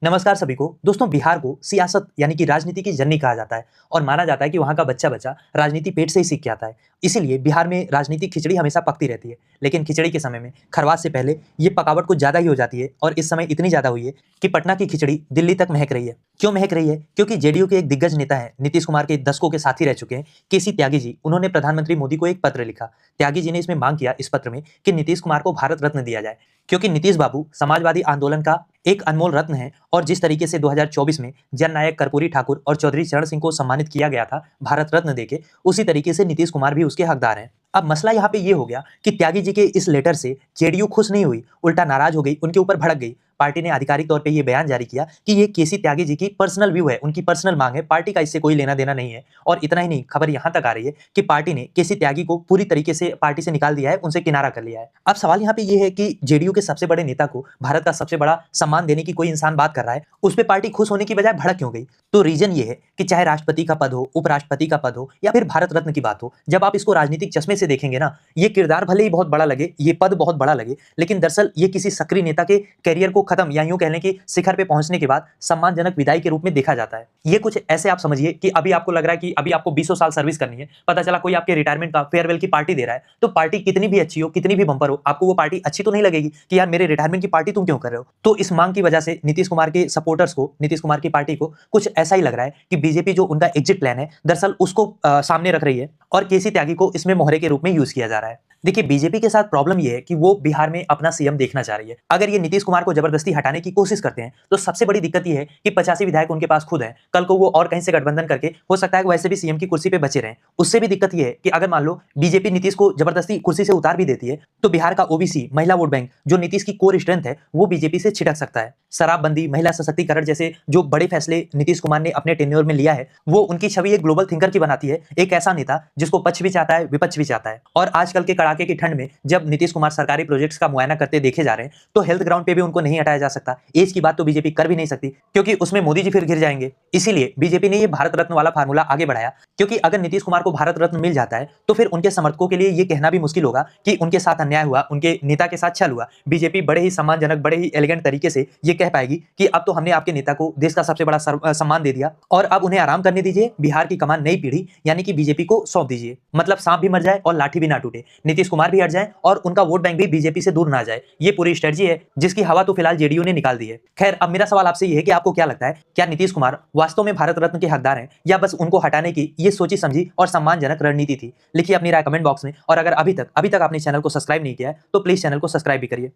नमस्कार सभी को। दोस्तों, बिहार को सियासत यानी कि राजनीति की जननी कहा जाता है और माना जाता है कि वहाँ का बच्चा-बच्चा राजनीति पेट से ही सीख के आता है। इसीलिए बिहार में राजनीतिक खिचड़ी हमेशा पकती रहती है। लेकिन खिचड़ी के समय में खरवास से पहले ये पकावट कुछ ज़्यादा ही हो जाती है और इस समय इतनी ज़्यादा हुई है कि पटना की खिचड़ी दिल्ली तक महक रही है। क्यों महक रही है? क्योंकि जेडीयू के एक दिग्गज नेता हैं, नीतीश कुमार के दशकों के साथी रह चुके हैं, केसी त्यागी जी। उन्होंने प्रधानमंत्री मोदी को एक पत्र लिखा। त्यागी जी ने इसमें मांग किया इस पत्र में कि नीतीश कुमार को भारत रत्न दिया जाए, क्योंकि नीतीश बाबू समाजवादी आंदोलन का एक अनमोल रत्न है और जिस तरीके से 2024 में जननायक कर्पूरी ठाकुर और चौधरी चरण सिंह को सम्मानित किया गया था भारत रत्न देके, उसी तरीके से नीतीश कुमार भी उसके हकदार हैं। अब मसला यहाँ पे ये हो गया कि त्यागी जी के इस लेटर से जेडीयू खुश नहीं हुई, उल्टा नाराज हो गई, उनके ऊपर भड़क गई। पार्टी ने आधिकारिक तौर पे ये बयान जारी किया कि ये केसी त्यागी जी की पर्सनल व्यू है, उनकी पर्सनल मांग है, पार्टी का इससे कोई लेना देना नहीं है। और इतना ही नहीं, खबर यहाँ तक आ रही है कि पार्टी ने केसी त्यागी को पूरी तरीके से पार्टी से निकाल दिया है, उनसे किनारा कर लिया है। अब सवाल यहाँ पे ये है कि जेडीयू के सबसे बड़े नेता को भारत का सबसे बड़ा सम्मान देने की कोई इंसान बात कर रहा है, उस पर पार्टी खुश होने की बजाय भड़क क्यों गई? तो रीजन ये है कि चाहे राष्ट्रपति का पद हो, उपराष्ट्रपति का पद हो या फिर भारत रत्न की बात हो, जब आप इसको राजनीतिक चश्मे से देखेंगे ना, ये किरदार भले ही बहुत बड़ा लगे, ये पद बहुत बड़ा लगे, लेकिन दरअसल ये किसी सक्रिय नेता के करियर को खत्म या यूं कह लें कि शिखर पे पहुंचने के बाद सम्मानजनक विदाई के रूप में देखा जाता है। ये कुछ ऐसे आप समझिए कि अभी आपको लग रहा है कि अभी आपको 20 साल सर्विस करनी है, पता चला कोई आपके रिटायरमेंट का फेयरवेल की पार्टी दे रहा है, तो पार्टी कितनी भी अच्छी हो, कितनी भी बंपर हो, आपको वो पार्टी अच्छी तो नहीं लगेगी कि यार मेरे रिटायरमेंट की पार्टी तुम क्यों कर रहे हो। तो इस मांग की वजह से नीतीश कुमार के सपोर्टर्स को, नीतीश कुमार की पार्टी को कुछ ऐसा ही लग रहा है कि बीजेपी जो उनका एग्जिट प्लान है दरअसल उसको सामने रख रही है और केसी त्यागी को इसमें मोहरे के रूप में यूज किया जा रहा है। देखिए, बीजेपी के साथ प्रॉब्लम ये है कि वो बिहार में अपना सीएम देखना चाह रही है। अगर ये नीतीश कुमार को जबरदस्ती हटाने की कोशिश करते हैं तो सबसे बड़ी दिक्कत ये है कि 85 विधायक उनके पास खुद हैं। कल को वो और कहीं से गठबंधन करके हो सकता है कि वैसे भी सीएम की कुर्सी पे बचे रहें। उससे भी दिक्कत ये है कि अगर मान लो बीजेपी नीतीश को जबरदस्ती कुर्सी से उतार भी देती है तो बिहार का ओबीसी महिला वोट बैंक, जो नीतीश की कोर स्ट्रेंथ है, वो बीजेपी से छिटक सकता है। शराबबंदी, महिला सशक्तिकरण जैसे जो बड़े फैसले नीतीश कुमार ने अपने टेन्योर में लिया है, वो उनकी छवि एक ग्लोबल थिंकर की बनाती है, एक ऐसा नेता जिसको पक्ष भी चाहता है, विपक्ष भी चाहता है। और आजकल के कड़ाके की ठंड में जब नीतीश कुमार सरकारी प्रोजेक्ट्स का मुआयना करते देखे जा रहे हैं तो हेल्थ ग्राउंड पे भी उनको नहीं हटाया जा सकता। एज की बात तो बीजेपी कर भी नहीं सकती क्योंकि उसमें मोदी जी फिर घिर जाएंगे। इसीलिए बीजेपी ने ये भारत रत्न वाला फार्मूला आगे बढ़ाया, क्योंकि अगर नीतीश कुमार को भारत रत्न मिल जाता है तो फिर उनके समर्थकों के लिए ये कहना भी मुश्किल होगा कि उनके साथ अन्याय हुआ, उनके नेता के साथ छल हुआ। बीजेपी बड़े ही सम्मानजनक, बड़े ही एलिगेंट तरीके से ये कह पाएगी कि अब तो हमने आपके नेता को देश का सबसे बड़ा सम्मान दे दिया और अब उन्हें आराम करने दीजिए, बिहार की कमान नई पीढ़ी यानी कि बीजेपी को सौंप दीजिए। मतलब सांप भी मर जाए और लाठी भी ना टूटे, नीतीश कुमार भी हट जाए और उनका वोट बैंक भी बीजेपी से दूर ना जाए। ये पूरी स्ट्रेटजी है जिसकी हवा तो फिलहाल जेडीयू ने निकाल दी है। खैर, अब मेरा सवाल आपसे ये है कि आपको क्या लगता है, क्या नीतीश कुमार वास्तव में भारत रत्न के हकदार हैं या बस उनको हटाने की ये सोची समझी और सम्मानजनक रणनीति थी? लिखिए अपनी राय कमेंट बॉक्स में और अगर अभी तक आपने चैनल को सब्सक्राइब नहीं किया है तो प्लीज चैनल को सब्सक्राइब भी करिए।